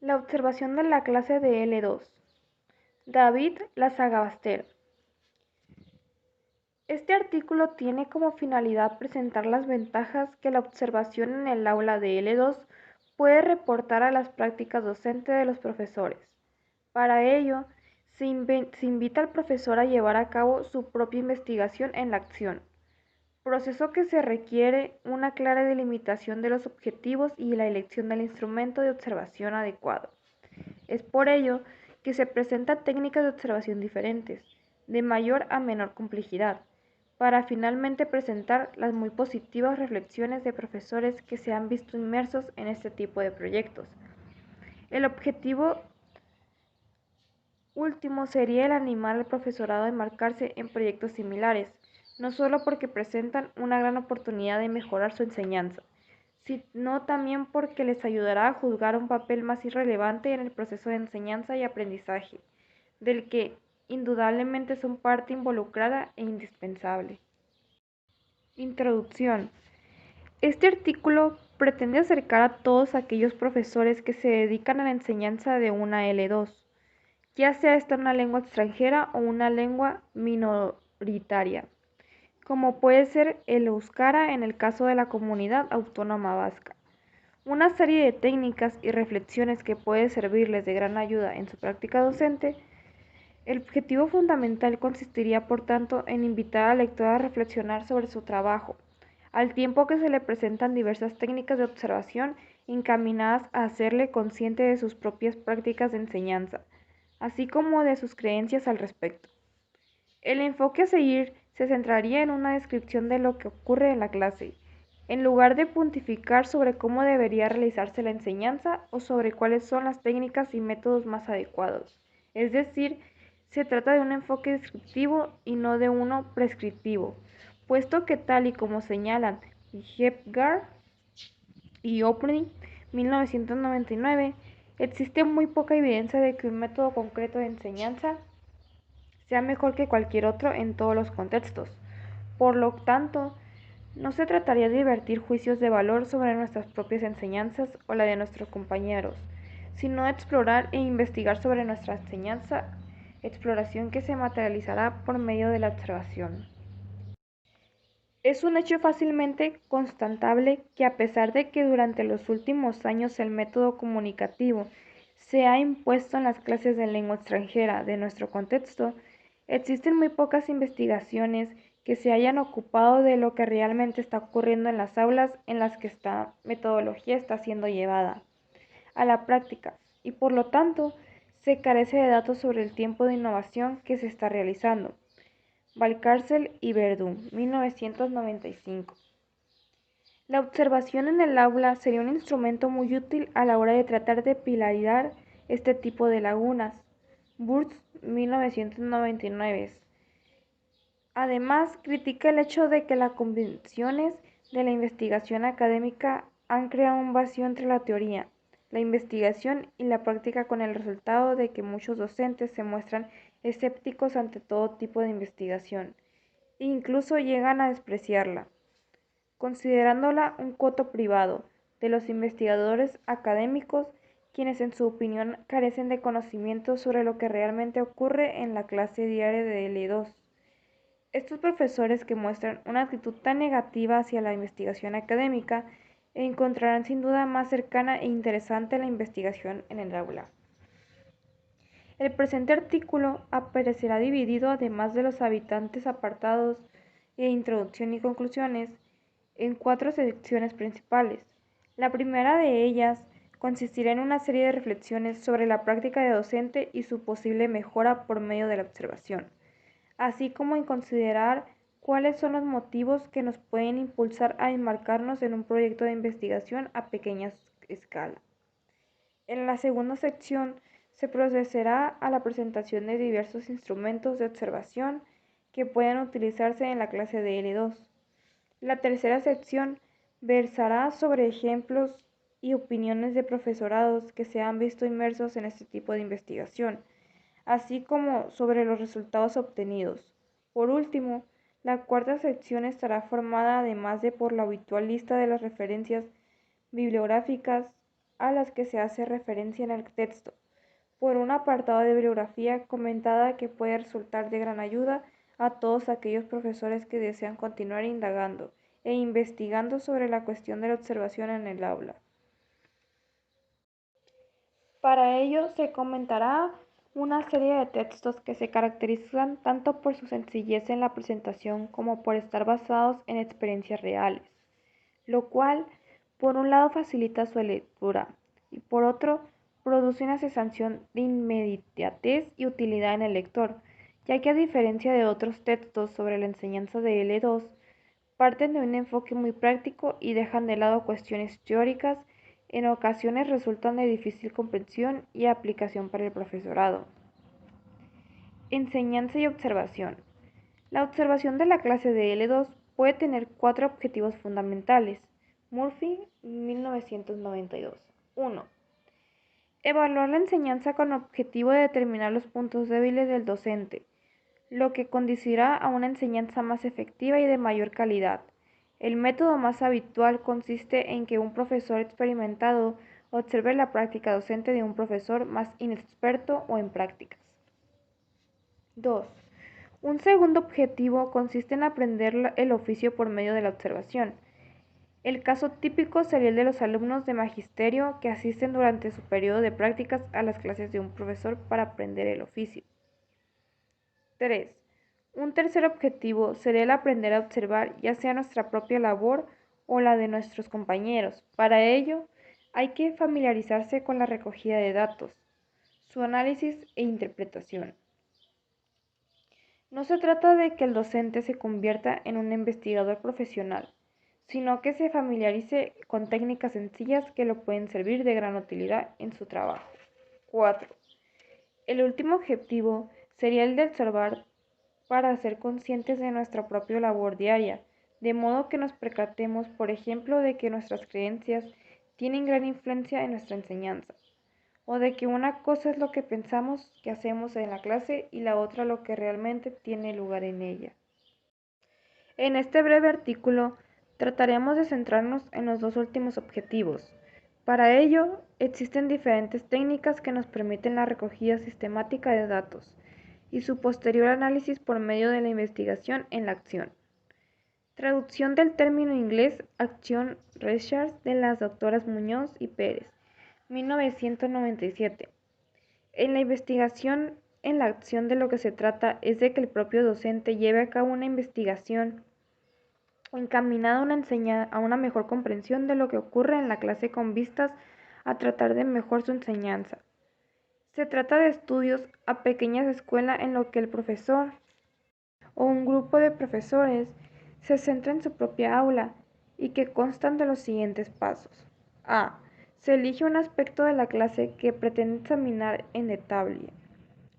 La observación de la clase de L2. David Lasagabastera. Este artículo tiene como finalidad presentar las ventajas que la observación en el aula de L2 puede reportar a las prácticas docentes de los profesores. Para ello, se invita al profesor a llevar a cabo su propia investigación en la acción, proceso que se requiere una clara delimitación de los objetivos y la elección del instrumento de observación adecuado. Es por ello que se presentan técnicas de observación diferentes, de mayor a menor complejidad, para finalmente presentar las muy positivas reflexiones de profesores que se han visto inmersos en este tipo de proyectos. El objetivo último sería el animar al profesorado a enmarcarse en proyectos similares, no solo porque presentan una gran oportunidad de mejorar su enseñanza, sino también porque les ayudará a jugar un papel más irrelevante en el proceso de enseñanza y aprendizaje, del que indudablemente son parte involucrada e indispensable. Introducción. Este artículo pretende acercar a todos aquellos profesores que se dedican a la enseñanza de una L2, ya sea esta una lengua extranjera o una lengua minoritaria, como puede ser el euskara en el caso de la comunidad autónoma vasca. Una serie de técnicas y reflexiones que puede servirles de gran ayuda en su práctica docente. El objetivo fundamental consistiría, por tanto, en invitar al lector a reflexionar sobre su trabajo, al tiempo que se le presentan diversas técnicas de observación encaminadas a hacerle consciente de sus propias prácticas de enseñanza, así como de sus creencias al respecto. El enfoque a seguir se centraría en una descripción de lo que ocurre en la clase, en lugar de puntificar sobre cómo debería realizarse la enseñanza o sobre cuáles son las técnicas y métodos más adecuados. Es decir, se trata de un enfoque descriptivo y no de uno prescriptivo, puesto que tal y como señalan Hepgar y Opening, 1999, existe muy poca evidencia de que un método concreto de enseñanza sea mejor que cualquier otro en todos los contextos. Por lo tanto, no se trataría de vertir juicios de valor sobre nuestras propias enseñanzas o la de nuestros compañeros, sino de explorar e investigar sobre nuestra enseñanza, exploración que se materializará por medio de la observación. Es un hecho fácilmente constatable que a pesar de que durante los últimos años el método comunicativo se ha impuesto en las clases de lengua extranjera de nuestro contexto, existen muy pocas investigaciones que se hayan ocupado de lo que realmente está ocurriendo en las aulas en las que esta metodología está siendo llevada a la práctica y por lo tanto se carece de datos sobre el tiempo de innovación que se está realizando. Valcárcel y Verdún, 1995. La observación en el aula sería un instrumento muy útil a la hora de tratar de pilaridar este tipo de lagunas. Burns, 1999. Además, critica el hecho de que las convenciones de la investigación académica han creado un vacío entre la teoría, la investigación y la práctica, con el resultado de que muchos docentes se muestran escépticos ante todo tipo de investigación e incluso llegan a despreciarla, considerándola un coto privado de los investigadores académicos, quienes en su opinión carecen de conocimientos sobre lo que realmente ocurre en la clase diaria de L2. Estos profesores que muestran una actitud tan negativa hacia la investigación académica encontrarán sin duda más cercana e interesante la investigación en el aula. El presente artículo aparecerá dividido, además de los habitantes apartados de introducción y conclusiones, en 4 secciones principales. La primera de ellas consistirá en una serie de reflexiones sobre la práctica de docente y su posible mejora por medio de la observación, así como en considerar cuáles son los motivos que nos pueden impulsar a enmarcarnos en un proyecto de investigación a pequeña escala. En la segunda sección se procederá a la presentación de diversos instrumentos de observación que pueden utilizarse en la clase de L2. La tercera sección versará sobre ejemplos y opiniones de profesorados que se han visto inmersos en este tipo de investigación, así como sobre los resultados obtenidos. Por último, la cuarta sección estará formada, además de por la habitual lista de las referencias bibliográficas a las que se hace referencia en el texto, por un apartado de bibliografía comentada que puede resultar de gran ayuda a todos aquellos profesores que desean continuar indagando e investigando sobre la cuestión de la observación en el aula. Para ello se comentará una serie de textos que se caracterizan tanto por su sencillez en la presentación como por estar basados en experiencias reales, lo cual, por un lado, facilita su lectura y por otro, produce una sensación de inmediatez y utilidad en el lector, ya que a diferencia de otros textos sobre la enseñanza de L2, parten de un enfoque muy práctico y dejan de lado cuestiones teóricas, en ocasiones resultan de difícil comprensión y aplicación para el profesorado. Enseñanza y observación. La observación de la clase de L2 puede tener 4 objetivos fundamentales. Murphy, 1992. 1. Evaluar la enseñanza con objetivo de determinar los puntos débiles del docente, lo que conducirá a una enseñanza más efectiva y de mayor calidad. El método más habitual consiste en que un profesor experimentado observe la práctica docente de un profesor más inexperto o en prácticas. 2. Un segundo objetivo consiste en aprender el oficio por medio de la observación. El caso típico sería el de los alumnos de magisterio que asisten durante su periodo de prácticas a las clases de un profesor para aprender el oficio. 3. Un tercer objetivo sería el aprender a observar ya sea nuestra propia labor o la de nuestros compañeros. Para ello, hay que familiarizarse con la recogida de datos, su análisis e interpretación. No se trata de que el docente se convierta en un investigador profesional, sino que se familiarice con técnicas sencillas que lo pueden servir de gran utilidad en su trabajo. 4. El último objetivo sería el de observar para ser conscientes de nuestra propia labor diaria, de modo que nos percatemos, por ejemplo, de que nuestras creencias tienen gran influencia en nuestra enseñanza, o de que una cosa es lo que pensamos que hacemos en la clase y la otra lo que realmente tiene lugar en ella. En este breve artículo trataremos de centrarnos en los dos últimos objetivos. Para ello, existen diferentes técnicas que nos permiten la recogida sistemática de datos y su posterior análisis por medio de la investigación en la acción. Traducción del término inglés Action Research de las doctoras Muñoz y Pérez, 1997. En la investigación en la acción de lo que se trata es de que el propio docente lleve a cabo una investigación encaminada a una mejor comprensión de lo que ocurre en la clase con vistas a tratar de mejorar su enseñanza. Se trata de estudios a pequeñas escuelas en lo que el profesor o un grupo de profesores se centra en su propia aula y que constan de los siguientes pasos. A. Se elige un aspecto de la clase que pretende examinar en detalle.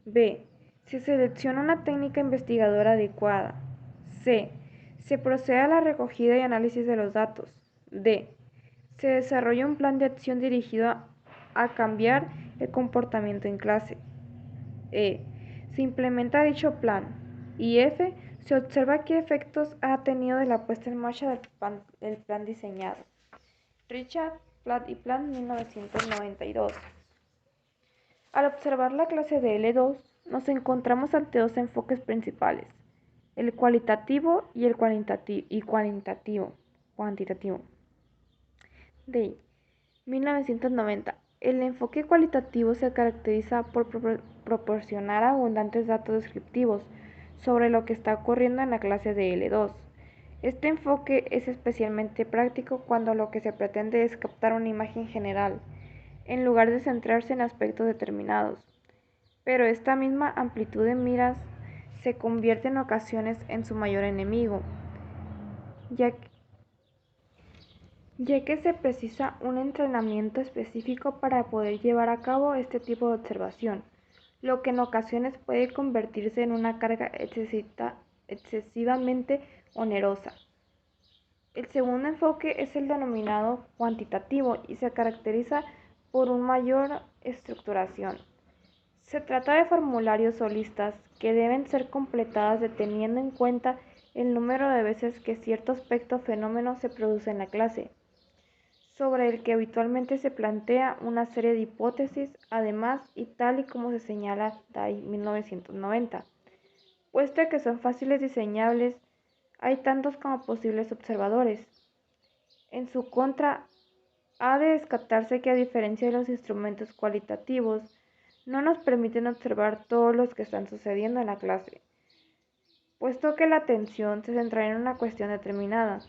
B. Se selecciona una técnica investigadora adecuada. C. Se procede a la recogida y análisis de los datos. D. Se desarrolla un plan de acción dirigido a cambiar el comportamiento en clase. E. Se implementa dicho plan. Y F. Se observa qué efectos ha tenido de la puesta en marcha del plan diseñado. Richard Platt y Plan, 1992. Al observar la clase de L2, nos encontramos ante dos enfoques principales, el cualitativo y el cuantitativo. De 1990. El enfoque cualitativo se caracteriza por proporcionar abundantes datos descriptivos sobre lo que está ocurriendo en la clase de L2. Este enfoque es especialmente práctico cuando lo que se pretende es captar una imagen general, en lugar de centrarse en aspectos determinados. Pero esta misma amplitud de miras se convierte en ocasiones en su mayor enemigo, ya que se precisa un entrenamiento específico para poder llevar a cabo este tipo de observación, lo que en ocasiones puede convertirse en una carga excesivamente onerosa. El segundo enfoque es el denominado cuantitativo y se caracteriza por una mayor estructuración. Se trata de formularios o listas que deben ser completadas teniendo en cuenta el número de veces que cierto aspecto o fenómeno se produce en la clase. sobre el que habitualmente se plantea una serie de hipótesis, además, y tal y como se señala DAI 1990, puesto que son fáciles diseñables, hay tantos como posibles observadores. En su contra, ha de descartarse que a diferencia de los instrumentos cualitativos, no nos permiten observar todos los que están sucediendo en la clase, puesto que la atención se centra en una cuestión determinada.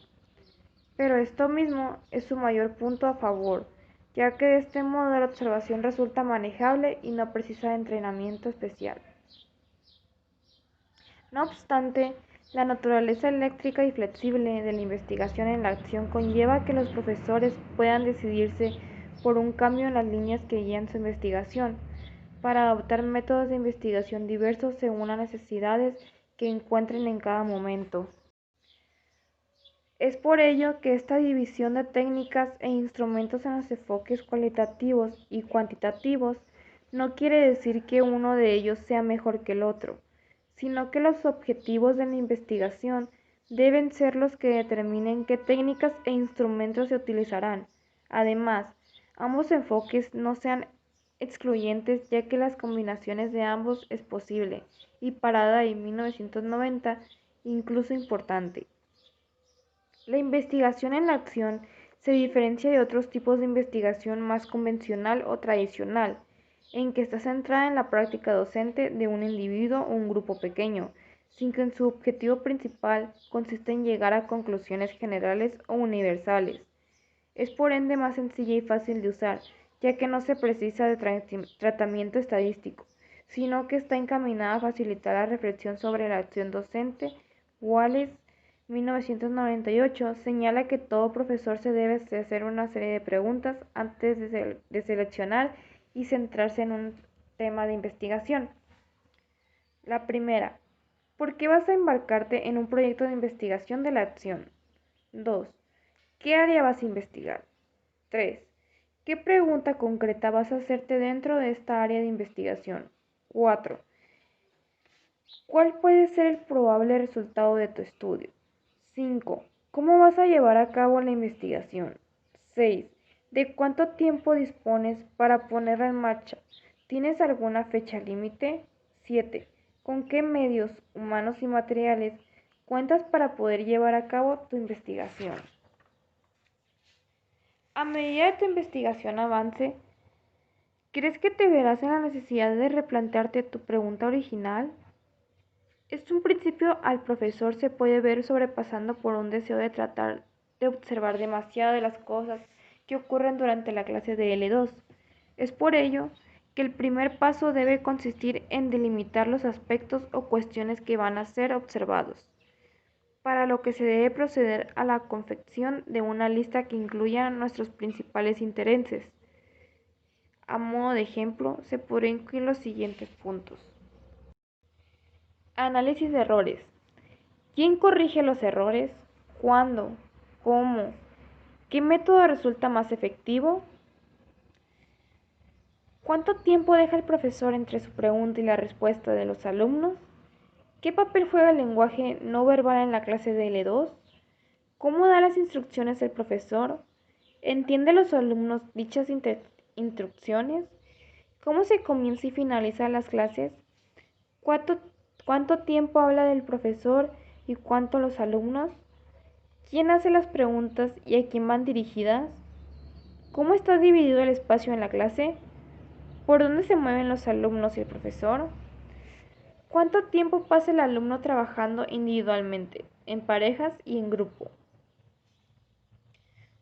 Pero esto mismo es su mayor punto a favor, ya que de este modo la observación resulta manejable y no precisa de entrenamiento especial. No obstante, la naturaleza eléctrica y flexible de la investigación en la acción conlleva que los profesores puedan decidirse por un cambio en las líneas que guían su investigación, para adoptar métodos de investigación diversos según las necesidades que encuentren en cada momento. Es por ello que esta división de técnicas e instrumentos en los enfoques cualitativos y cuantitativos no quiere decir que uno de ellos sea mejor que el otro, sino que los objetivos de la investigación deben ser los que determinen qué técnicas e instrumentos se utilizarán. Además, ambos enfoques no sean excluyentes, ya que las combinaciones de ambos es posible, y para DAI 1990 incluso importante. La investigación en la acción se diferencia de otros tipos de investigación más convencional o tradicional, en que está centrada en la práctica docente de un individuo o un grupo pequeño, sin que su objetivo principal consista en llegar a conclusiones generales o universales. Es por ende más sencilla y fácil de usar, ya que no se precisa de tratamiento estadístico, sino que está encaminada a facilitar la reflexión sobre la acción docente. Wallace 1998 señala que todo profesor se debe hacer una serie de preguntas antes de seleccionar y centrarse en un tema de investigación. La primera, ¿por qué vas a embarcarte en un proyecto de investigación de la acción? 2. ¿Qué área vas a investigar? 3. ¿Qué pregunta concreta vas a hacerte dentro de esta área de investigación? 4. ¿Cuál puede ser el probable resultado de tu estudio? 5. ¿Cómo vas a llevar a cabo la investigación? 6. ¿De cuánto tiempo dispones para ponerla en marcha? ¿Tienes alguna fecha límite? 7. ¿Con qué medios humanos y materiales cuentas para poder llevar a cabo tu investigación? A medida que tu investigación avance, ¿crees que te verás en la necesidad de replantearte tu pregunta original? En un principio al profesor se puede ver sobrepasando por un deseo de tratar de observar demasiado de las cosas que ocurren durante la clase de L2. Es por ello que el primer paso debe consistir en delimitar los aspectos o cuestiones que van a ser observados, para lo que se debe proceder a la confección de una lista que incluya nuestros principales intereses. A modo de ejemplo, se podrían incluir los siguientes puntos. Análisis de errores. ¿Quién corrige los errores? ¿Cuándo? ¿Cómo? ¿Qué método resulta más efectivo? ¿Cuánto tiempo deja el profesor entre su pregunta y la respuesta de los alumnos? ¿Qué papel juega el lenguaje no verbal en la clase de L2? ¿Cómo da las instrucciones el profesor? ¿Entiende los alumnos dichas instrucciones? ¿Cómo se comienza y finaliza las clases? ¿Cuánto tiempo habla del profesor y cuánto los alumnos? ¿Quién hace las preguntas y a quién van dirigidas? ¿Cómo está dividido el espacio en la clase? ¿Por dónde se mueven los alumnos y el profesor? ¿Cuánto tiempo pasa el alumno trabajando individualmente, en parejas y en grupo?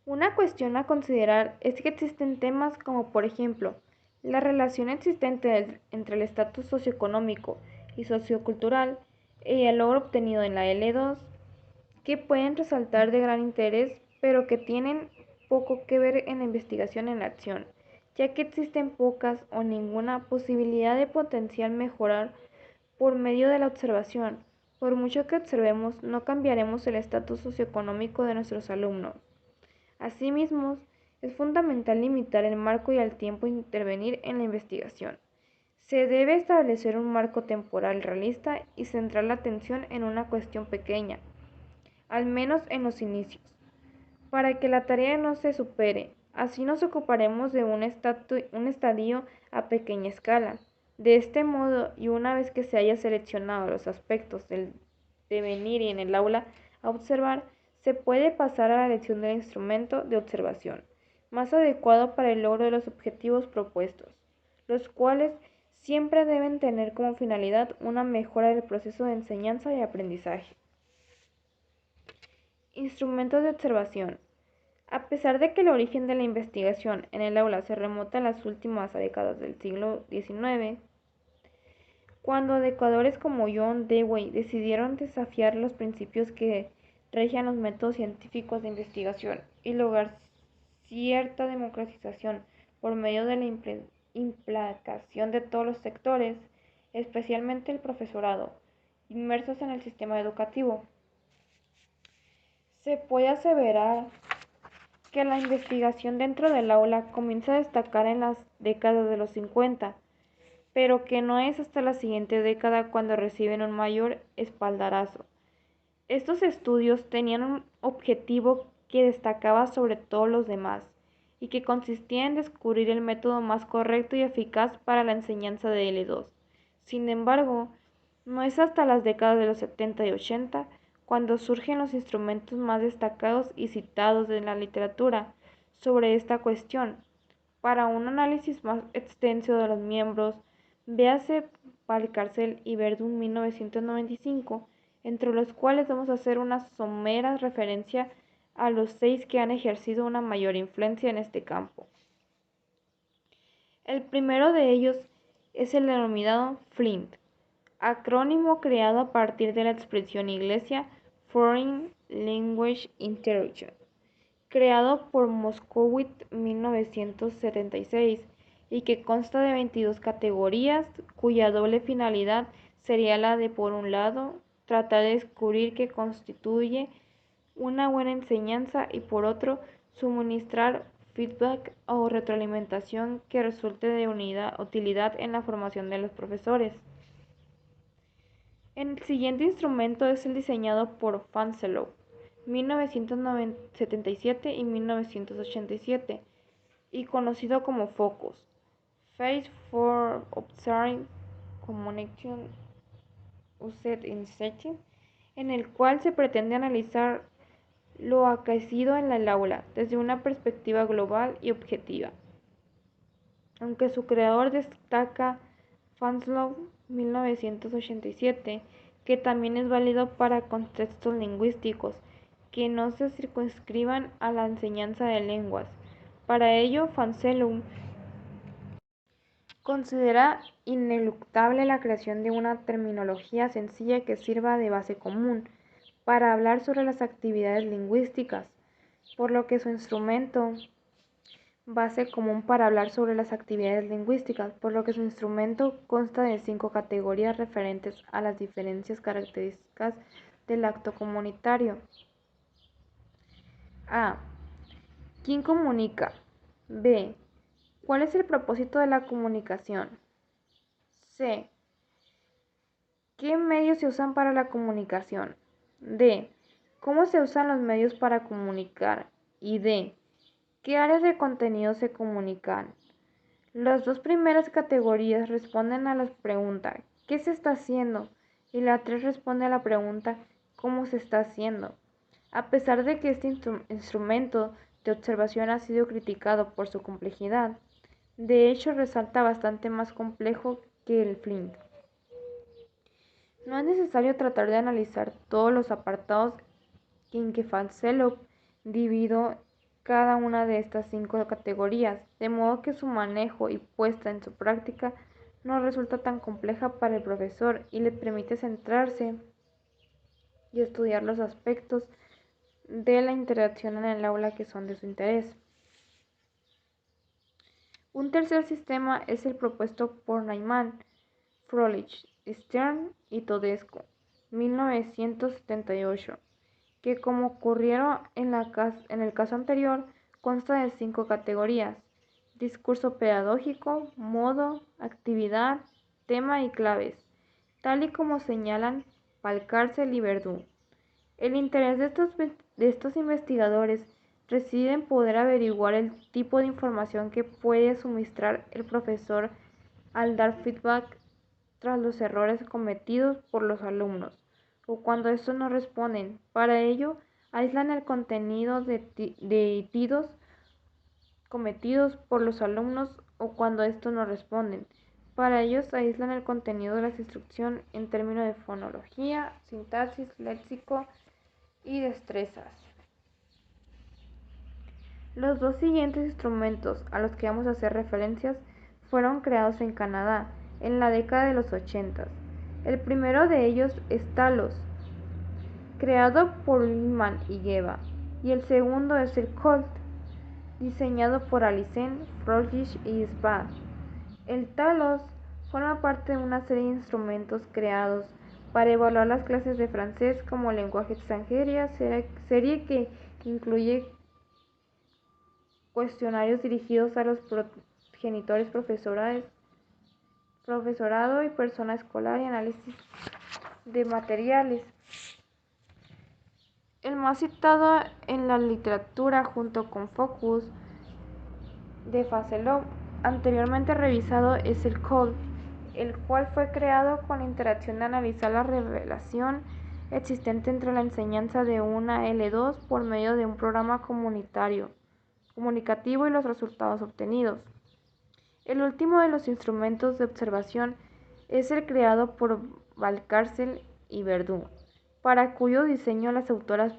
Una cuestión a considerar es que existen temas como, por ejemplo, la relación existente entre el estatus socioeconómico y sociocultural y el logro obtenido en la L2, que pueden resaltar de gran interés, pero que tienen poco que ver en la investigación en la acción, ya que existen pocas o ninguna posibilidad de potencial mejorar por medio de la observación. Por mucho que observemos, no cambiaremos el estatus socioeconómico de nuestros alumnos. Asimismo, es fundamental limitar el marco y el tiempo de intervenir en la investigación. Se debe establecer un marco temporal realista y centrar la atención en una cuestión pequeña, al menos en los inicios. para que la tarea no se supere. Así nos ocuparemos de un estadio a pequeña escala. De este modo, y una vez que se haya seleccionado los aspectos del devenir y en el aula a observar, se puede pasar a la elección del instrumento de observación más adecuado para el logro de los objetivos propuestos, los cuales siempre deben tener como finalidad una mejora del proceso de enseñanza y aprendizaje. Instrumentos de observación. A pesar de que el origen de la investigación en el aula se remonta a las últimas décadas del siglo XIX, cuando educadores como John Dewey decidieron desafiar los principios que regían los métodos científicos de investigación y lograr cierta democratización por medio de la implicación de todos los sectores, especialmente el profesorado, inmersos en el sistema educativo, se puede aseverar que la investigación dentro del aula comienza a destacar en las décadas de los 50, pero que no es hasta la siguiente década cuando reciben un mayor espaldarazo. Estos estudios tenían un objetivo que destacaba sobre todos los demás y que consistía en descubrir el método más correcto y eficaz para la enseñanza de L2. Sin embargo, no es hasta las décadas de los 70 y 80 cuando surgen los instrumentos más destacados y citados en la literatura sobre esta cuestión. Para un análisis más extenso de los miembros, véase Valcárcel y Verdún 1995, entre los cuales vamos a hacer una somera referencia a los 6 que han ejercido una mayor influencia en este campo. El primero de ellos es el denominado FLINT, acrónimo creado a partir de la expresión inglesa Foreign Language Intelligence, creado por Moskowitz 1976 y que consta de 22 categorías cuya doble finalidad sería la de, por un lado, tratar de descubrir qué constituye una buena enseñanza y por otro, suministrar feedback o retroalimentación que resulte de utilidad en la formación de los profesores. El siguiente instrumento es el diseñado por Fancelot 1977 y 1987 y conocido como FOCUS, Face for Observing Communication Used in Setting, en el cual se pretende analizar lo acaecido en el aula desde una perspectiva global y objetiva. Aunque su creador destaca Fancelot 1987, que también es válido para contextos lingüísticos que no se circunscriban a la enseñanza de lenguas. Para ello, Fancelot considera ineluctable la creación de una terminología sencilla que sirva de base común para hablar sobre las actividades lingüísticas, por lo que su instrumento base común para hablar sobre las actividades lingüísticas, por lo que su instrumento consta de 5 categorías referentes a las diferentes características del acto comunitario. A. ¿Quién comunica? B. ¿Cuál es el propósito de la comunicación? C. ¿Qué medios se usan para la comunicación? D. ¿Cómo se usan los medios para comunicar? Y D. ¿Qué áreas de contenido se comunican? Las dos primeras categorías responden a la pregunta ¿qué se está haciendo? Y la 3 responde a la pregunta ¿cómo se está haciendo? A pesar de que este instrumento de observación ha sido criticado por su complejidad, de hecho resalta bastante más complejo que el Flint. No es necesario tratar de analizar todos los apartados en que Fancelot dividió cada una de estas 5 categorías, de modo que su manejo y puesta en su práctica no resulta tan compleja para el profesor y le permite centrarse y estudiar los aspectos de la interacción en el aula que son de su interés. Un tercer sistema es el propuesto por Neumann, Froelich, Stern y Todesco, 1978, que como ocurrieron en el caso anterior, consta de 5 categorías: discurso pedagógico, modo, actividad, tema y claves, tal y como señalan Valcárcel y Verdú. El interés de estos investigadores reside en poder averiguar el tipo de información que puede suministrar el profesor al dar feedback tras los errores cometidos por los alumnos o cuando estos no responden. Para ello, aíslan el contenido de tidos cometidos por los alumnos o cuando estos no responden. Para ellos aíslan el contenido de la instrucción en términos de fonología, sintaxis, léxico y destrezas. Los dos siguientes instrumentos a los que vamos a hacer referencias fueron creados en Canadá en la década de los 80. El primero de ellos es Talos, creado por Ullman y Geva, y el segundo es el Colt, diseñado por Alison, Froelich y Spath. El Talos forma parte de una serie de instrumentos creados para evaluar las clases de francés como lenguaje extranjero, serie que incluye cuestionarios dirigidos a los progenitores, profesorado y personal escolar y análisis de materiales. El más citado en la literatura junto con Focus de Faselov, anteriormente revisado, es el COLT, el cual fue creado con la interacción de analizar la relación existente entre la enseñanza de una L2 por medio de un programa comunicativo y los resultados obtenidos. El último de los instrumentos de observación es el creado por Valcárcel y Verdú, para cuyo diseño las autoras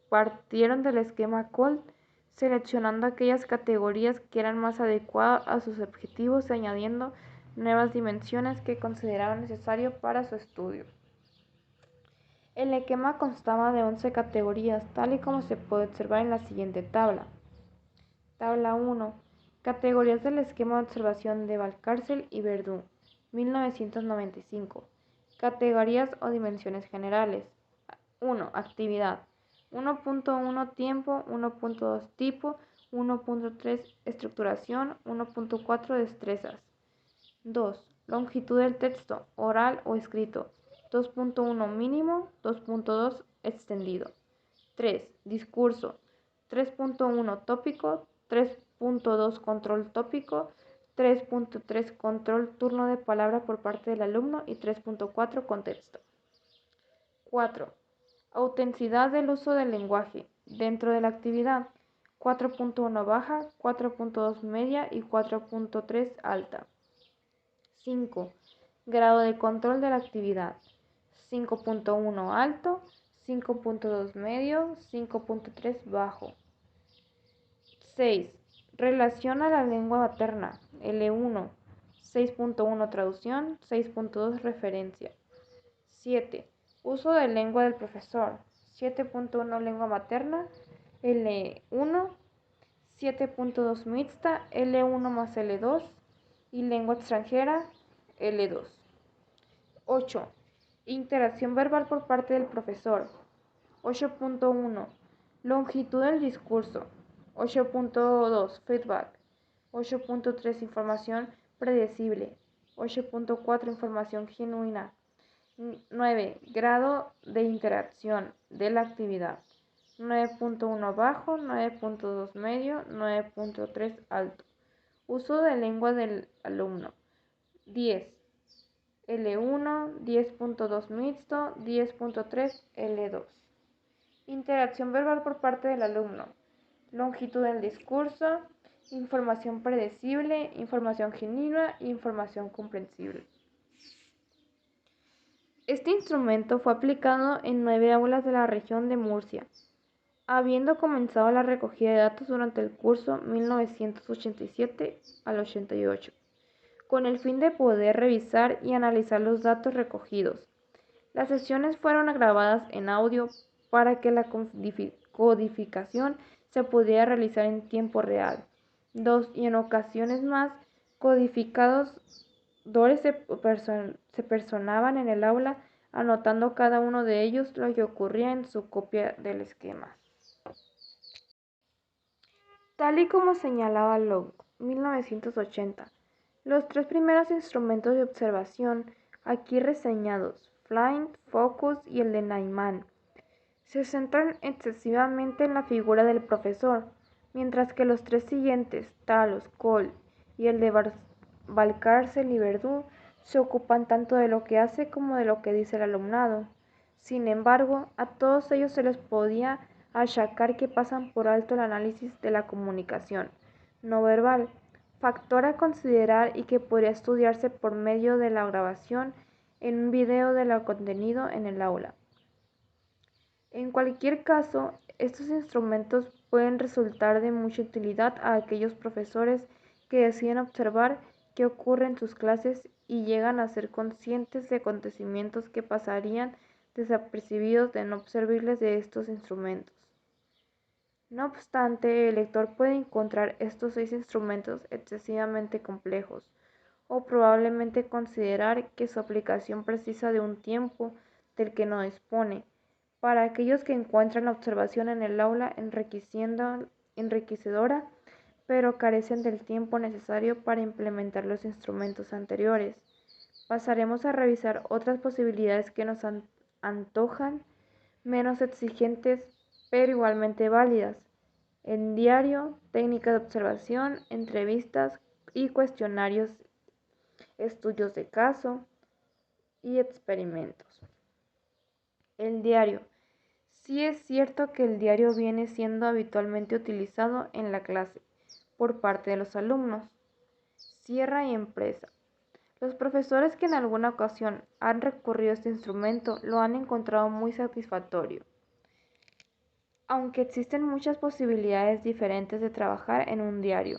partieron del esquema COLT, seleccionando aquellas categorías que eran más adecuadas a sus objetivos y añadiendo nuevas dimensiones que consideraban necesario para su estudio. El esquema constaba de 11 categorías, tal y como se puede observar en la siguiente tabla. Tabla 1. Categorías del esquema de observación de Valcárcel y Verdú, 1995. Categorías o dimensiones generales. 1. Actividad. 1.1 Tiempo. 1.2 Tipo. 1.3 Estructuración. 1.4 Destrezas. 2. Longitud del texto, oral o escrito. 2.1 Mínimo. 2.2 Extendido. 3. Discurso. 3.1 Tópico. 3.2 Control tópico. 3.3 Control turno de palabra por parte del alumno y 3.4 Contexto. 4. Autenticidad del uso del lenguaje dentro de la actividad. 4.1 baja, 4.2 media y 4.3 alta. 5. Grado de control de la actividad. 5.1 alto, 5.2 medio, 5.3 bajo. 6. Relación a la lengua materna. L1. 6.1 traducción, 6.2 referencia. 7. Uso de lengua del profesor. 7.1 lengua materna, L1. 7.2 mixta, L1 más L2. Y lengua extranjera, L2. 8. Interacción verbal por parte del profesor. 8.1. Longitud del discurso. 8.2 Feedback. 8.3 Información predecible. 8.4 Información genuina. 9. Grado de interacción de la actividad. 9.1 bajo, 9.2 medio, 9.3 alto. Uso de lengua del alumno. 10. L1, 10.2 mixto, 10.3 L2. Interacción verbal por parte del alumno. Longitud del discurso, información predecible, información genuina e información comprensible. Este instrumento fue aplicado en 9 aulas de la región de Murcia, habiendo comenzado la recogida de datos durante el curso 1987 al 88, con el fin de poder revisar y analizar los datos recogidos. Las sesiones fueron grabadas en audio para que la codificación se pudiera realizar en tiempo real. 2. Y en ocasiones más, codificadores se personaban en el aula anotando cada uno de ellos lo que ocurría en su copia del esquema. Tal y como señalaba Locke, 1980, los 3 primeros instrumentos de observación aquí reseñados, Flint, Focus y el de Neyman, se centran excesivamente en la figura del profesor, mientras que los tres siguientes, Talos, Cole y el de Valcárcel y Verdú, se ocupan tanto de lo que hace como de lo que dice el alumnado. Sin embargo, a todos ellos se les podía achacar que pasan por alto el análisis de la comunicación no verbal, factor a considerar y que podría estudiarse por medio de la grabación en un video de lo contenido en el aula. En cualquier caso, estos instrumentos pueden resultar de mucha utilidad a aquellos profesores que deciden observar qué ocurre en sus clases y llegan a ser conscientes de acontecimientos que pasarían desapercibidos de no servirles de estos instrumentos. No obstante, el lector puede encontrar estos 6 instrumentos excesivamente complejos, o probablemente considerar que su aplicación precisa de un tiempo del que no dispone. Para aquellos que encuentran la observación en el aula enriquecedora, pero carecen del tiempo necesario para implementar los instrumentos anteriores, pasaremos a revisar otras posibilidades que nos antojan menos exigentes pero igualmente válidas. En diario, técnicas de observación, entrevistas y cuestionarios, estudios de caso y experimentos. El diario. Sí es cierto que el diario viene siendo habitualmente utilizado en la clase por parte de los alumnos. Sierra y empresa. Los profesores que en alguna ocasión han recurrido a este instrumento lo han encontrado muy satisfactorio. Aunque existen muchas posibilidades diferentes de trabajar en un diario,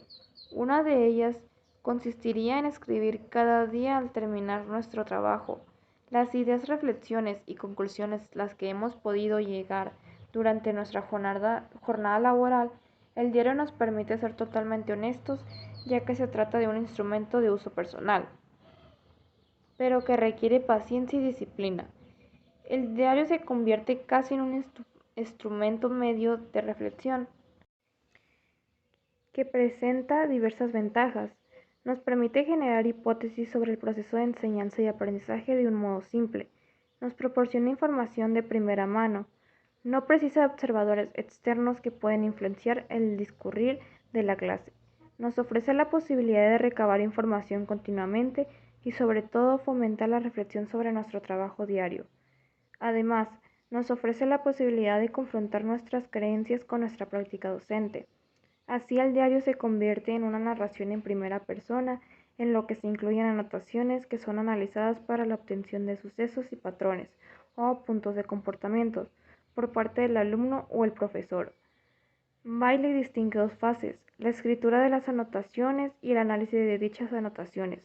una de ellas consistiría en escribir cada día al terminar nuestro trabajo las ideas, reflexiones y conclusiones las que hemos podido llegar durante nuestra jornada laboral. El diario nos permite ser totalmente honestos, ya que se trata de un instrumento de uso personal, pero que requiere paciencia y disciplina. El diario se convierte casi en un instrumento medio de reflexión que presenta diversas ventajas. Nos permite generar hipótesis sobre el proceso de enseñanza y aprendizaje de un modo simple. Nos proporciona información de primera mano. No precisa de observadores externos que pueden influenciar el discurrir de la clase. Nos ofrece la posibilidad de recabar información continuamente y sobre todo fomentar la reflexión sobre nuestro trabajo diario. Además, nos ofrece la posibilidad de confrontar nuestras creencias con nuestra práctica docente. Así el diario se convierte en una narración en primera persona, en lo que se incluyen anotaciones que son analizadas para la obtención de sucesos y patrones o puntos de comportamiento por parte del alumno o el profesor. Bailey distingue dos fases, la escritura de las anotaciones y el análisis de dichas anotaciones.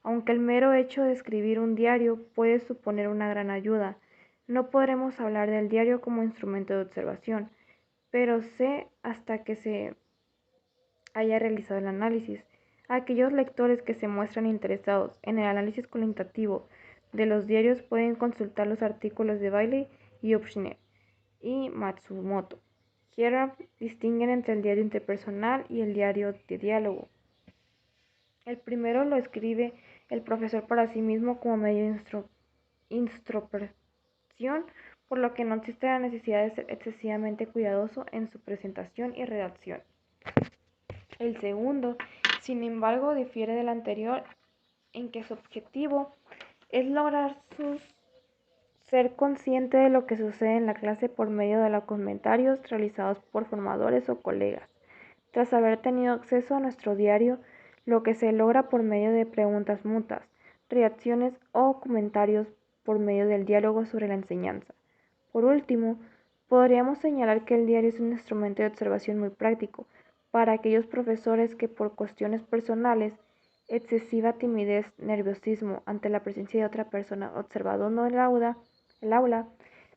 Aunque el mero hecho de escribir un diario puede suponer una gran ayuda, no podremos hablar del diario como instrumento de observación, pero sé hasta que se haya realizado el análisis. Aquellos lectores que se muestran interesados en el análisis cualitativo de los diarios pueden consultar los artículos de Bailey y Upshner y Matsumoto. Gerard distinguen entre el diario interpersonal y el diario de diálogo. El primero lo escribe el profesor para sí mismo como medio de introspección, por lo que no existe la necesidad de ser excesivamente cuidadoso en su presentación y redacción. El segundo, sin embargo, difiere del anterior en que su objetivo es lograr ser consciente de lo que sucede en la clase por medio de los comentarios realizados por formadores o colegas. Tras haber tenido acceso a nuestro diario, lo que se logra por medio de preguntas mutas, reacciones o comentarios por medio del diálogo sobre la enseñanza. Por último, podríamos señalar que el diario es un instrumento de observación muy práctico para aquellos profesores que por cuestiones personales, excesiva timidez, nerviosismo ante la presencia de otra persona observando el aula,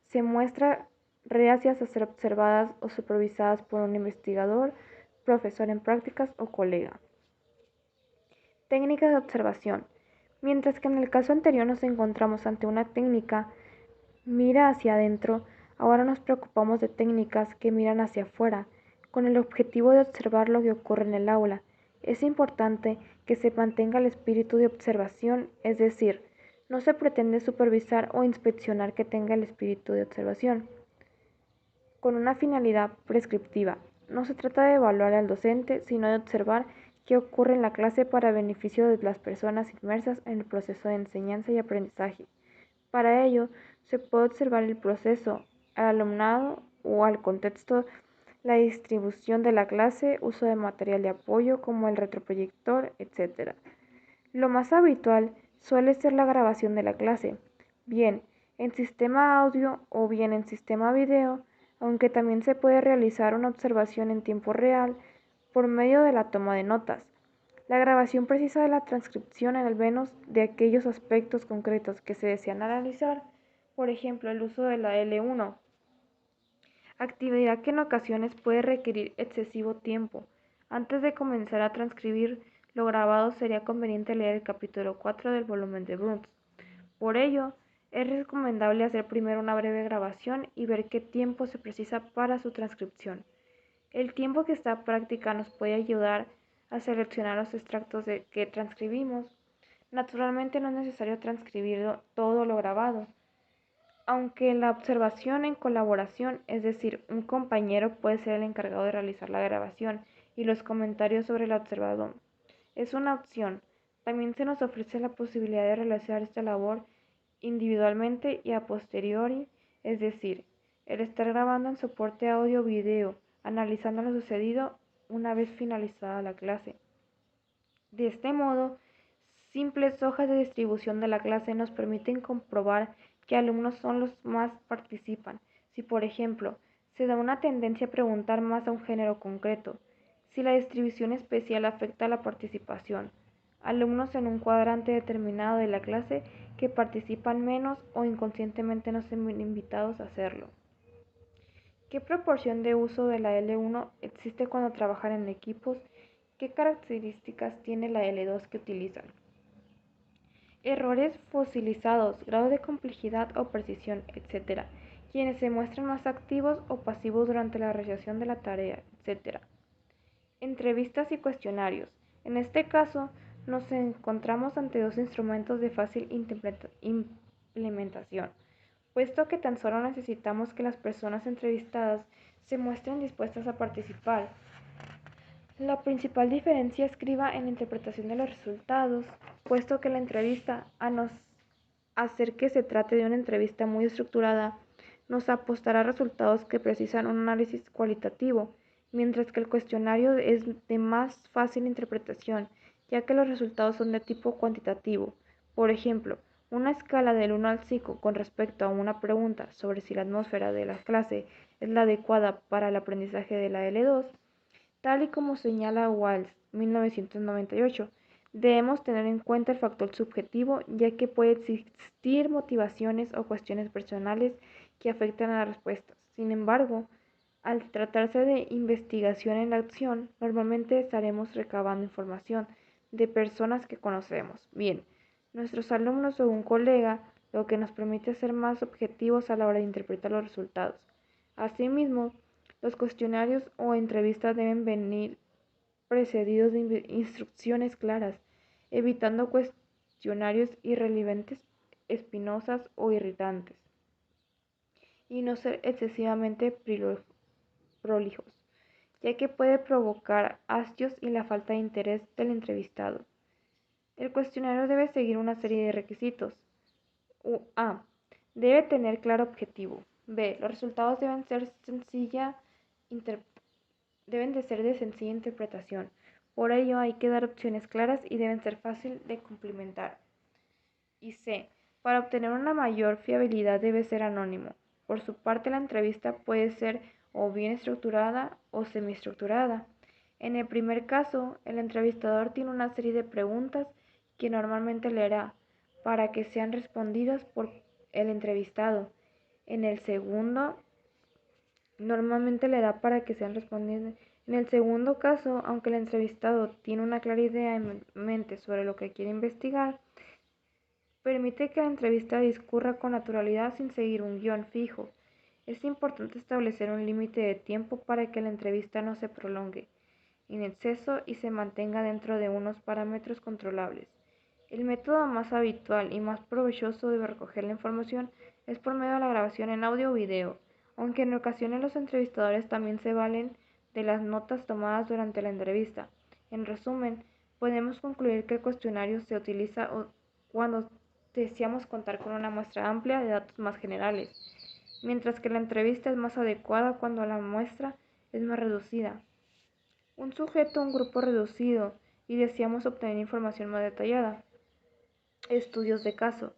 se muestra reacias a ser observadas o supervisadas por un investigador, profesor en prácticas o colega. Técnicas de observación. Mientras que en el caso anterior nos encontramos ante una técnica mira hacia adentro, ahora nos preocupamos de técnicas que miran hacia afuera, con el objetivo de observar lo que ocurre en el aula. Es importante que se mantenga el espíritu de observación, es decir, no se pretende supervisar o inspeccionar que tenga el espíritu de observación, con una finalidad prescriptiva. No se trata de evaluar al docente, sino de observar qué ocurre en la clase para beneficio de las personas inmersas en el proceso de enseñanza y aprendizaje. Para ello, se puede observar el proceso, al alumnado o al contexto, la distribución de la clase, uso de material de apoyo como el retroproyector, etc. Lo más habitual suele ser la grabación de la clase, bien en sistema audio o bien en sistema video, aunque también se puede realizar una observación en tiempo real por medio de la toma de notas. La grabación precisa de la transcripción al menos de aquellos aspectos concretos que se desean analizar, por ejemplo, el uso de la L1, actividad que en ocasiones puede requerir excesivo tiempo. Antes de comenzar a transcribir lo grabado sería conveniente leer el capítulo 4 del volumen de Bruns. Por ello, es recomendable hacer primero una breve grabación y ver qué tiempo se precisa para su transcripción. El tiempo que esta práctica nos puede ayudar a seleccionar los extractos que transcribimos. Naturalmente no es necesario transcribir todo lo grabado, aunque la observación en colaboración, es decir, un compañero puede ser el encargado de realizar la grabación y los comentarios sobre el observado, es una opción. También se nos ofrece la posibilidad de realizar esta labor individualmente y a posteriori, es decir, el estar grabando en soporte audio o video, analizando lo sucedido una vez finalizada la clase. De este modo, simples hojas de distribución de la clase nos permiten comprobar qué alumnos son los más participan. Si, por ejemplo, se da una tendencia a preguntar más a un género concreto, si la distribución especial afecta a la participación, alumnos en un cuadrante determinado de la clase que participan menos o inconscientemente no se ven invitados a hacerlo. ¿Qué proporción de uso de la L1 existe cuando trabajan en equipos? ¿Qué características tiene la L2 que utilizan? Errores fosilizados, grado de complejidad o precisión, etc. Quienes se muestran más activos o pasivos durante la realización de la tarea, etc. Entrevistas y cuestionarios. En este caso, nos encontramos ante dos instrumentos de fácil implementación, puesto que tan solo necesitamos que las personas entrevistadas se muestren dispuestas a participar. La principal diferencia estriba en la interpretación de los resultados, puesto que la entrevista, a no hacer que se trate de una entrevista muy estructurada, nos apostará resultados que precisan un análisis cualitativo, mientras que el cuestionario es de más fácil interpretación, ya que los resultados son de tipo cuantitativo. Por ejemplo, una escala del 1 al 5 con respecto a una pregunta sobre si la atmósfera de la clase es la adecuada para el aprendizaje de la L2, tal y como señala Walsh, 1998, debemos tener en cuenta el factor subjetivo, ya que puede existir motivaciones o cuestiones personales que afectan a las respuestas. Sin embargo, al tratarse de investigación en la acción, normalmente estaremos recabando información de personas que conocemos bien, nuestros alumnos o un colega, lo que nos permite ser más objetivos a la hora de interpretar los resultados. Asimismo, los cuestionarios o entrevistas deben venir precedidos de instrucciones claras, evitando cuestionarios irrelevantes, espinosas o irritantes, y no ser excesivamente prolijos, ya que puede provocar hastios y la falta de interés del entrevistado. El cuestionario debe seguir una serie de requisitos. A. Debe tener claro objetivo. B. Los resultados deben de ser de sencilla interpretación. Por ello hay que dar opciones claras y deben ser fácil de complementar. Y C. Para obtener una mayor fiabilidad debe ser anónimo. Por su parte, la entrevista puede ser o bien estructurada o semiestructurada. En el primer caso, el entrevistador tiene una serie de preguntas que normalmente leerá para que sean respondidas por el entrevistado. En el segundo, normalmente leerá para que sean respondidas. En el segundo caso, aunque el entrevistado tiene una clara idea en mente sobre lo que quiere investigar, permite que la entrevista discurra con naturalidad sin seguir un guión fijo. Es importante establecer un límite de tiempo para que la entrevista no se prolongue en exceso y se mantenga dentro de unos parámetros controlables. El método más habitual y más provechoso de recoger la información es por medio de la grabación en audio o video, aunque en ocasiones los entrevistadores también se valen de las notas tomadas durante la entrevista. En resumen, podemos concluir que el cuestionario se utiliza cuando deseamos contar con una muestra amplia de datos más generales, mientras que la entrevista es más adecuada cuando la muestra es más reducida. Un sujeto, un grupo reducido, y deseamos obtener información más detallada. Estudios de caso.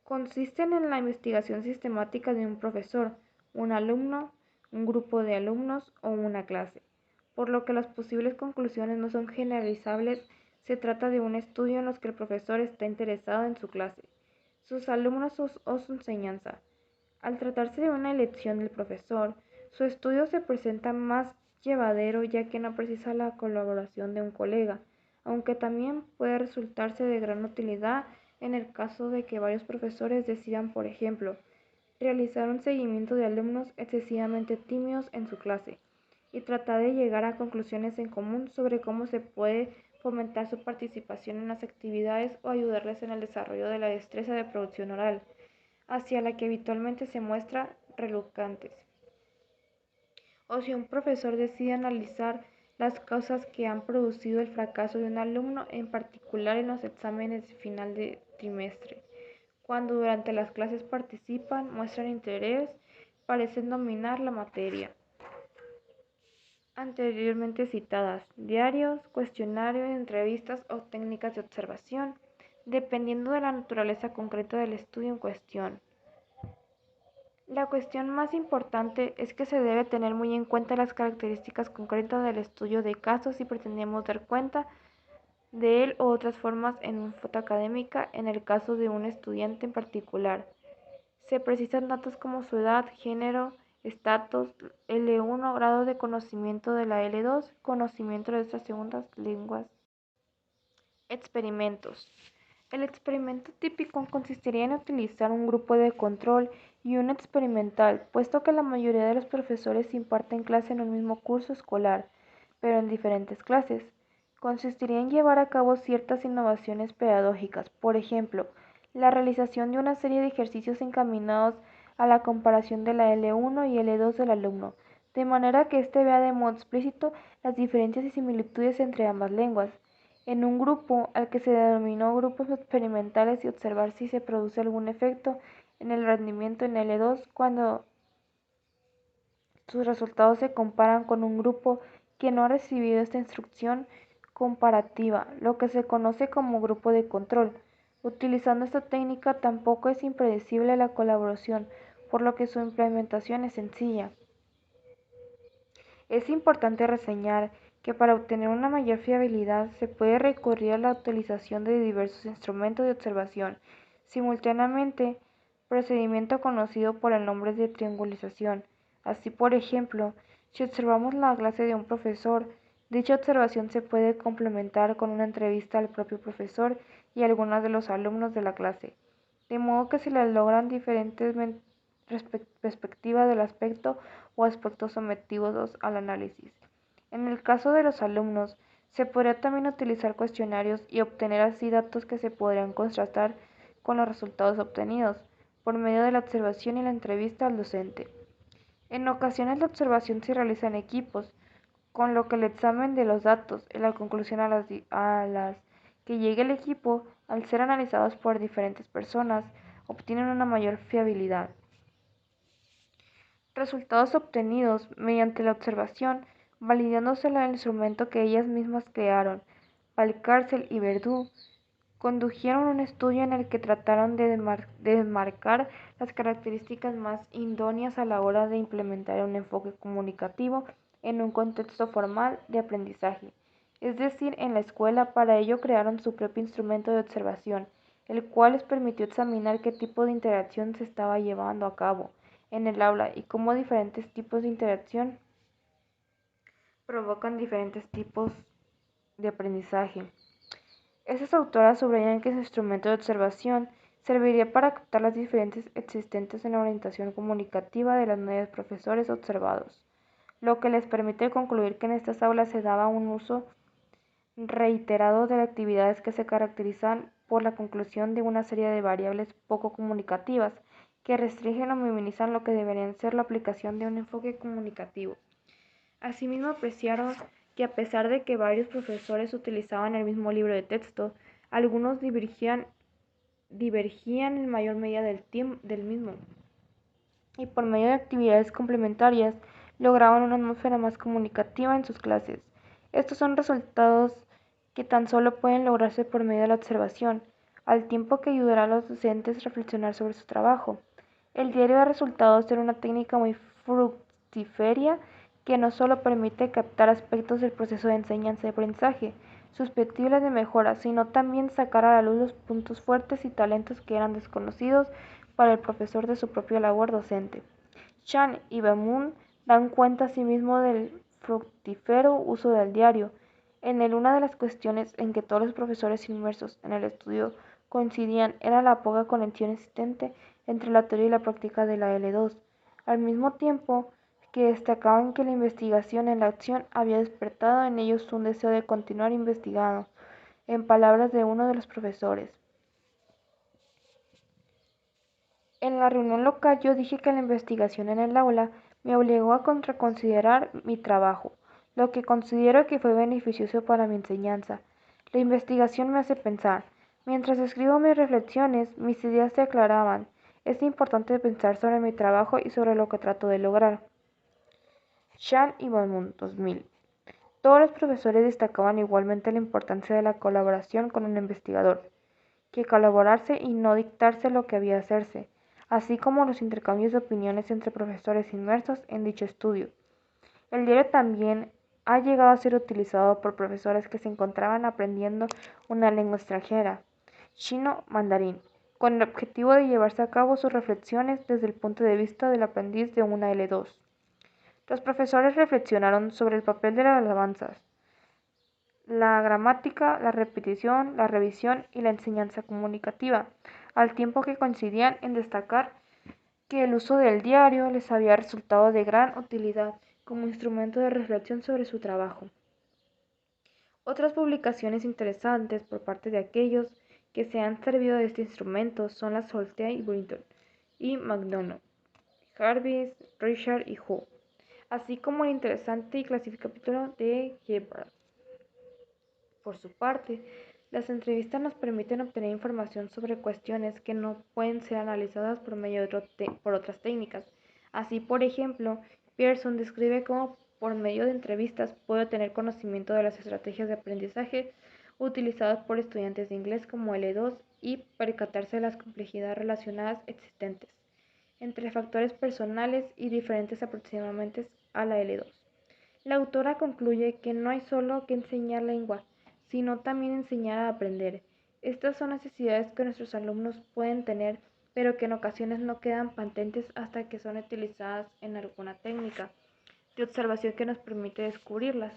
Consisten en la investigación sistemática de un profesor, un alumno, un grupo de alumnos o una clase, por lo que las posibles conclusiones no son generalizables. Se trata de un estudio en el que el profesor está interesado en su clase, sus alumnos o su enseñanza. Al tratarse de una elección del profesor, su estudio se presenta más llevadero ya que no precisa la colaboración de un colega, aunque también puede resultarse de gran utilidad en el caso de que varios profesores decidan, por ejemplo, realizar un seguimiento de alumnos excesivamente tímidos en su clase y tratar de llegar a conclusiones en común sobre cómo se puede fomentar su participación en las actividades o ayudarles en el desarrollo de la destreza de producción oral, hacia la que habitualmente se muestra reluctantes. O si un profesor decide analizar las causas que han producido el fracaso de un alumno, en particular en los exámenes de final de trimestre. Cuando durante las clases participan, muestran interés, parecen dominar la materia. Anteriormente citadas, diarios, cuestionarios, entrevistas o técnicas de observación, dependiendo de la naturaleza concreta del estudio en cuestión. La cuestión más importante es que se debe tener muy en cuenta las características concretas del estudio de casos si pretendemos dar cuenta de él o otras formas en una foto académica en el caso de un estudiante en particular. Se precisan datos como su edad, género, estatus, L1, grado de conocimiento de la L2, conocimiento de estas segundas lenguas. Experimentos. El experimento típico consistiría en utilizar un grupo de control y un experimental, puesto que la mayoría de los profesores imparten clase en un mismo curso escolar, pero en diferentes clases. Consistiría en llevar a cabo ciertas innovaciones pedagógicas, por ejemplo, la realización de una serie de ejercicios encaminados a la comparación de la L1 y L2 del alumno, de manera que éste vea de modo explícito las diferencias y similitudes entre ambas lenguas en un grupo al que se denominó grupos experimentales y observar si se produce algún efecto en el rendimiento en L2 cuando sus resultados se comparan con un grupo que no ha recibido esta instrucción comparativa, lo que se conoce como grupo de control. Utilizando esta técnica tampoco es impredecible la colaboración, por lo que su implementación es sencilla. Es importante reseñar que para obtener una mayor fiabilidad se puede recurrir a la utilización de diversos instrumentos de observación simultáneamente, procedimiento conocido por el nombre de triangulación. Así, por ejemplo, si observamos la clase de un profesor, dicha observación se puede complementar con una entrevista al propio profesor y a algunos de los alumnos de la clase, de modo que se le logran diferentes perspectivas del aspecto o aspectos sometidos al análisis. En el caso de los alumnos, se podría también utilizar cuestionarios y obtener así datos que se podrían contrastar con los resultados obtenidos por medio de la observación y la entrevista al docente. En ocasiones la observación se realiza en equipos, con lo que el examen de los datos y la conclusión a las que llegue el equipo, al ser analizados por diferentes personas, obtienen una mayor fiabilidad. Resultados obtenidos mediante la observación, validándose el instrumento que ellas mismas crearon. Valcárcel y Verdú condujeron un estudio en el que trataron de desmarcar las características más idóneas a la hora de implementar un enfoque comunicativo en un contexto formal de aprendizaje, es decir, en la escuela. Para ello crearon su propio instrumento de observación, el cual les permitió examinar qué tipo de interacción se estaba llevando a cabo en el aula y cómo diferentes tipos de interacción provocan diferentes tipos de aprendizaje. Estas autoras subrayan que ese instrumento de observación serviría para captar las diferencias existentes en la orientación comunicativa de los nuevos profesores observados, lo que les permite concluir que en estas aulas se daba un uso reiterado de actividades que se caracterizan por la conclusión de una serie de variables poco comunicativas que restringen o minimizan lo que debería ser la aplicación de un enfoque comunicativo. Asimismo, apreciaron que a pesar de que varios profesores utilizaban el mismo libro de texto, algunos divergían en mayor medida del mismo, y por medio de actividades complementarias lograban una atmósfera más comunicativa en sus clases. Estos son resultados que tan solo pueden lograrse por medio de la observación, al tiempo que ayudará a los docentes a reflexionar sobre su trabajo. El diario de resultados es una técnica muy fructífera que no solo permite captar aspectos del proceso de enseñanza y aprendizaje susceptibles de mejora, sino también sacar a la luz los puntos fuertes y talentos que eran desconocidos para el profesor de su propia labor docente. Chan y Bamun dan cuenta asimismo del fructífero uso del diario. En él, una de las cuestiones en que todos los profesores inmersos en el estudio coincidían era la poca conexión existente entre la teoría y la práctica de la L2, al mismo tiempo que destacaban que la investigación en la acción había despertado en ellos un deseo de continuar investigando. En palabras de uno de los profesores: en la reunión local yo dije que la investigación en el aula me obligó a reconsiderar mi trabajo, lo que considero que fue beneficioso para mi enseñanza. La investigación me hace pensar. Mientras escribo mis reflexiones, mis ideas se aclaraban. Es importante pensar sobre mi trabajo y sobre lo que trato de lograr. Chan y Balmont, 2000. Todos los profesores destacaban igualmente la importancia de la colaboración con un investigador, que colaborarse y no dictarse lo que había de hacerse, así como los intercambios de opiniones entre profesores inmersos en dicho estudio. El diario también ha llegado a ser utilizado por profesores que se encontraban aprendiendo una lengua extranjera, chino mandarín, con el objetivo de llevarse a cabo sus reflexiones desde el punto de vista del aprendiz de una L2. Los profesores reflexionaron sobre el papel de las alabanzas, la gramática, la repetición, la revisión y la enseñanza comunicativa, al tiempo que coincidían en destacar que el uso del diario les había resultado de gran utilidad como instrumento de reflexión sobre su trabajo. Otras publicaciones interesantes por parte de aquellos que se han servido de este instrumento son las Holte y Brinton y McDonough, Jarvis, Richard y Ho, así como el interesante y clasificado capítulo de Gebhardt. Por su parte, las entrevistas nos permiten obtener información sobre cuestiones que no pueden ser analizadas por medio de por otras técnicas. Así, por ejemplo, Pearson describe cómo por medio de entrevistas puede obtener conocimiento de las estrategias de aprendizaje utilizadas por estudiantes de inglés como L2 y percatarse de las complejidades relacionadas existentes entre factores personales y diferentes aproximadamente a la L2. La autora concluye que no hay solo que enseñar lengua, sino también enseñar a aprender. Estas son necesidades que nuestros alumnos pueden tener, pero que en ocasiones no quedan patentes hasta que son utilizadas en alguna técnica de observación que nos permite descubrirlas.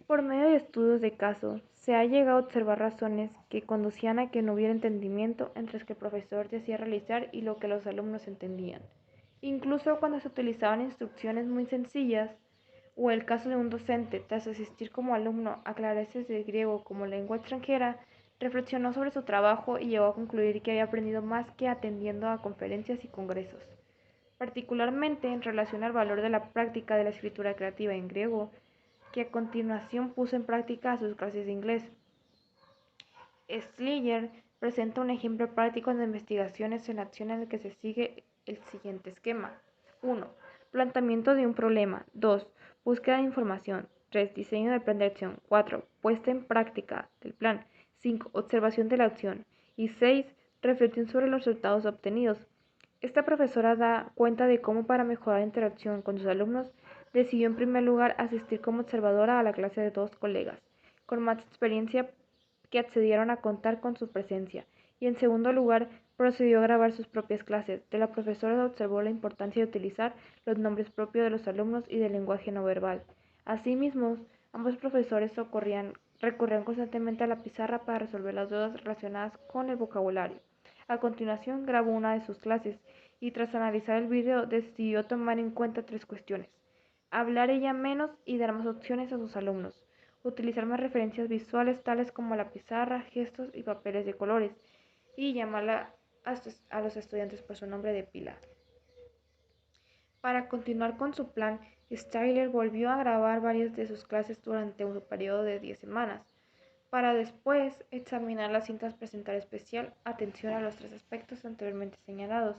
Por medio de estudios de caso, se ha llegado a observar razones que conducían a que no hubiera entendimiento entre lo que el profesor decía realizar y lo que los alumnos entendían. Incluso cuando se utilizaban instrucciones muy sencillas, o el caso de un docente, tras asistir como alumno a clases de griego como lengua extranjera, reflexionó sobre su trabajo y llegó a concluir que había aprendido más que atendiendo a conferencias y congresos. Particularmente en relación al valor de la práctica de la escritura creativa en griego, que a continuación puso en práctica a sus clases de inglés. Schiller presenta un ejemplo práctico de investigaciones en acción en el que se sigue el siguiente esquema. 1. Planteamiento de un problema. 2. Búsqueda de información. 3. Diseño del plan de acción. 4. Puesta en práctica del plan. 5. Observación de la acción. Y 6. Reflexión sobre los resultados obtenidos. Esta profesora da cuenta de cómo para mejorar la interacción con sus alumnos decidió en primer lugar asistir como observadora a la clase de dos colegas con más experiencia que accedieron a contar con su presencia, y en segundo lugar procedió a grabar sus propias clases. De la profesora observó la importancia de utilizar los nombres propios de los alumnos y del lenguaje no verbal. Asimismo, ambos profesores recurrían constantemente a la pizarra para resolver las dudas relacionadas con el vocabulario. A continuación grabó una de sus clases y tras analizar el video decidió tomar en cuenta tres cuestiones: hablar ella menos y dar más opciones a sus alumnos, utilizar más referencias visuales tales como la pizarra, gestos y papeles de colores, y llamar a los estudiantes por su nombre de pila. Para continuar con su plan, Styler volvió a grabar varias de sus clases durante un periodo de 10 semanas, para después examinar las cintas, presentar especial atención a los tres aspectos anteriormente señalados.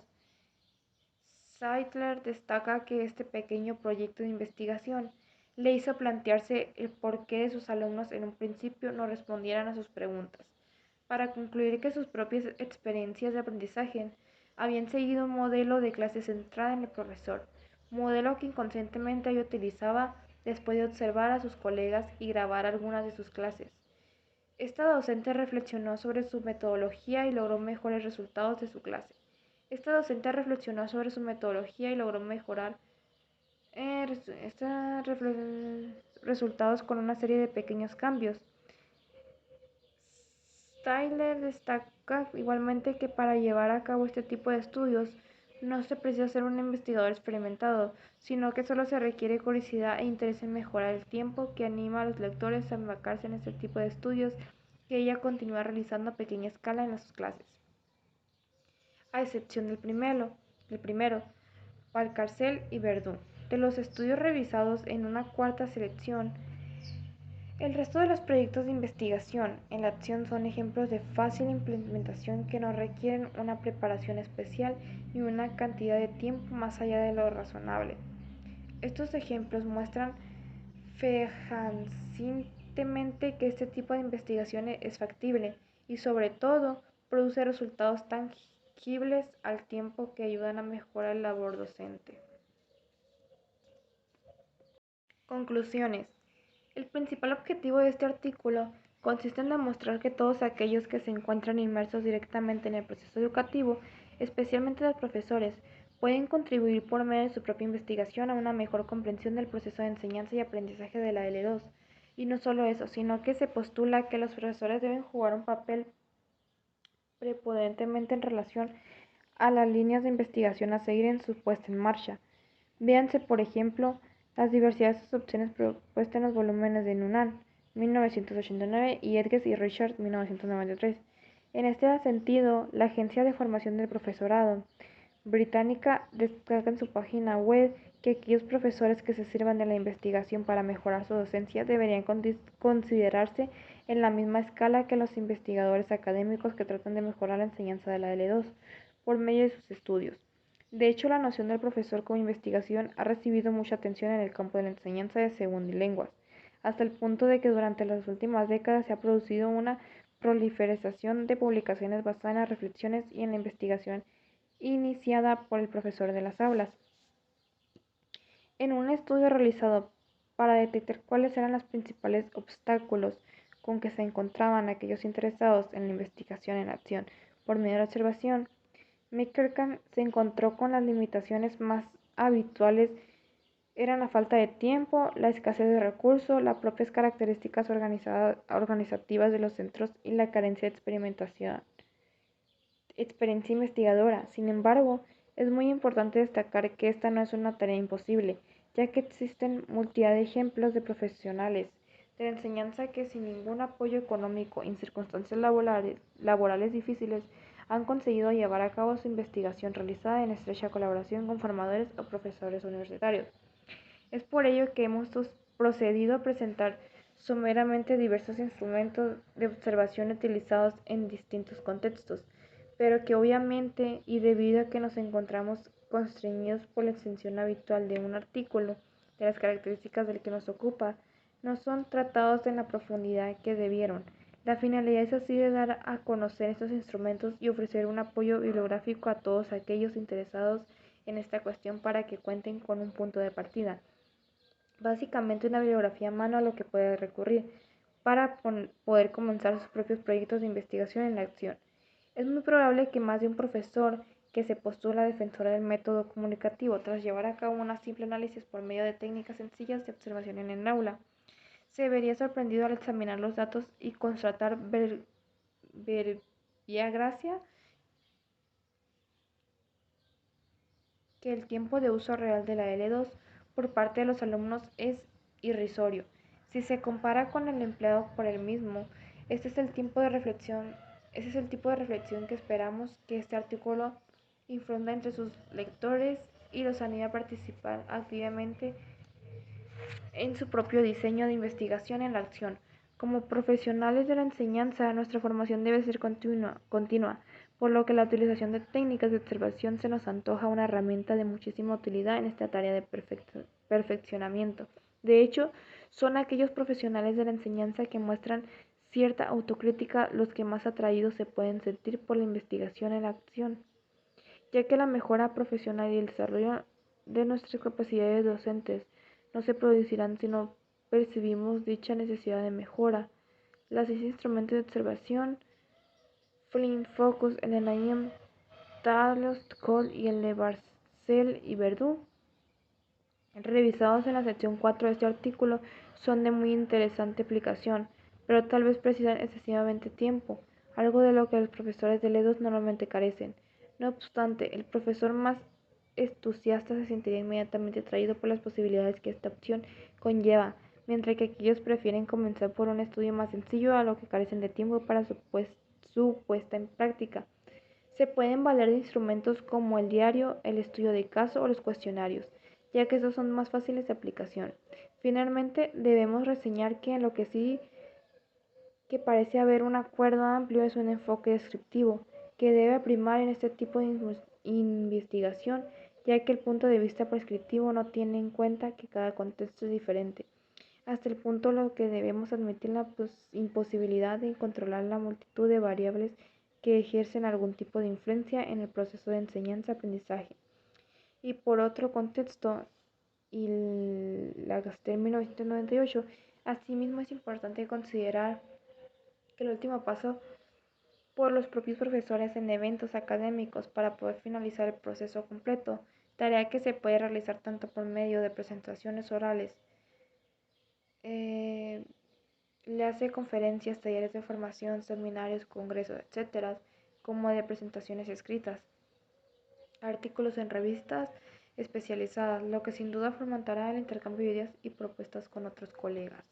Seidler destaca que este pequeño proyecto de investigación le hizo plantearse el porqué de sus alumnos en un principio no respondieran a sus preguntas, para concluir que sus propias experiencias de aprendizaje habían seguido un modelo de clase centrada en el profesor, modelo que inconscientemente ella utilizaba después de observar a sus colegas y grabar algunas de sus clases. Esta docente reflexionó sobre su metodología y logró mejores resultados de su clase. Esta docente reflexionó sobre su metodología y logró mejorar resultados con una serie de pequeños cambios. Tyler destaca igualmente que para llevar a cabo este tipo de estudios no se precisa ser un investigador experimentado, sino que solo se requiere curiosidad e interés en mejorar el tiempo que anima a los lectores a embarcarse en este tipo de estudios que ella continúa realizando a pequeña escala en sus clases. A excepción del primero, Valcarcel y Verdún. De los estudios revisados en una cuarta selección, el resto de los proyectos de investigación en la acción son ejemplos de fácil implementación que no requieren una preparación especial ni una cantidad de tiempo más allá de lo razonable. Estos ejemplos muestran fehacientemente que este tipo de investigación es factible y sobre todo produce resultados tangibles al tiempo que ayudan a mejorar la labor docente. Conclusiones. El principal objetivo de este artículo consiste en demostrar que todos aquellos que se encuentran inmersos directamente en el proceso educativo, especialmente los profesores, pueden contribuir por medio de su propia investigación a una mejor comprensión del proceso de enseñanza y aprendizaje de la L2. Y no solo eso, sino que se postula que los profesores deben jugar un papel preponderantemente en relación a las líneas de investigación a seguir en su puesta en marcha. Véanse, por ejemplo, las diversas opciones propuestas en los volúmenes de Nunn, 1989, y Edges y Richards, 1993. En este sentido, la Agencia de Formación del Profesorado británica destaca en su página web que aquellos profesores que se sirvan de la investigación para mejorar su docencia deberían considerarse en la misma escala que los investigadores académicos que tratan de mejorar la enseñanza de la L2 por medio de sus estudios. De hecho, la noción del profesor como investigación ha recibido mucha atención en el campo de la enseñanza de segunda lenguas, hasta el punto de que durante las últimas décadas se ha producido una proliferación de publicaciones basadas en las reflexiones y en la investigación iniciada por el profesor de las aulas. En un estudio realizado para detectar cuáles eran los principales obstáculos con que se encontraban aquellos interesados en la investigación en acción por medio de la observación, McCracken se encontró con las limitaciones más habituales eran la falta de tiempo, la escasez de recursos, las propias características organizativas de los centros y la carencia de experiencia investigadora. Sin embargo, es muy importante destacar que esta no es una tarea imposible, ya que existen multitud de ejemplos de profesionales de la enseñanza que sin ningún apoyo económico en circunstancias laborales difíciles han conseguido llevar a cabo su investigación realizada en estrecha colaboración con formadores o profesores universitarios. Es por ello que hemos procedido a presentar someramente diversos instrumentos de observación utilizados en distintos contextos, pero que obviamente y debido a que nos encontramos constreñidos por la extensión habitual de un artículo, de las características del que nos ocupa, no son tratados en la profundidad que debieron. La finalidad es así de dar a conocer estos instrumentos y ofrecer un apoyo bibliográfico a todos aquellos interesados en esta cuestión para que cuenten con un punto de partida. Básicamente una bibliografía a mano a lo que puede recurrir para poder comenzar sus propios proyectos de investigación en la acción. Es muy probable que más de un profesor que se postula defensor del método comunicativo tras llevar a cabo un simple análisis por medio de técnicas sencillas de observación en el aula, se vería sorprendido al examinar los datos y constatar vía gracia que el tiempo de uso real de la L2 por parte de los alumnos es irrisorio. Si se compara con el empleado por el mismo, este es el tipo de reflexión que esperamos que este artículo infunda entre sus lectores y los anime a participar activamente en su propio diseño de investigación en la acción. Como profesionales de la enseñanza, nuestra formación debe ser continua, por lo que la utilización de técnicas de observación se nos antoja una herramienta de muchísima utilidad en esta tarea de perfeccionamiento. De hecho, son aquellos profesionales de la enseñanza que muestran cierta autocrítica los que más atraídos se pueden sentir por la investigación en la acción, ya que la mejora profesional y el desarrollo de nuestras capacidades docentes no se producirán si no percibimos dicha necesidad de mejora. Los 6 instrumentos de observación, Flynn, Focus, el NIM, Talos, Cole y el de Barcel y Verdú, revisados en la sección 4 de este artículo, son de muy interesante aplicación, pero tal vez precisan excesivamente tiempo, algo de lo que los profesores de L2 normalmente carecen. No obstante, el profesor más entusiasta se sentiría inmediatamente atraído por las posibilidades que esta opción conlleva, mientras que aquellos prefieren comenzar por un estudio más sencillo a lo que carecen de tiempo para su puesta en práctica. Se pueden valer de instrumentos como el diario, el estudio de caso o los cuestionarios, ya que estos son más fáciles de aplicación. Finalmente, debemos reseñar que en lo que sí que parece haber un acuerdo amplio es un enfoque descriptivo, que debe primar en este tipo de investigación, ya que el punto de vista prescriptivo no tiene en cuenta que cada contexto es diferente, hasta el punto en lo que debemos admitir la imposibilidad de controlar la multitud de variables que ejercen algún tipo de influencia en el proceso de enseñanza-aprendizaje. Y por otro contexto, y la gasté en 1998, asimismo es importante considerar que el último paso por los propios profesores en eventos académicos para poder finalizar el proceso completo, tarea que se puede realizar tanto por medio de presentaciones orales, eh, le hace conferencias, talleres de formación, seminarios, congresos, etcétera, como de presentaciones escritas, artículos en revistas especializadas, lo que sin duda fomentará el intercambio de ideas y propuestas con otros colegas.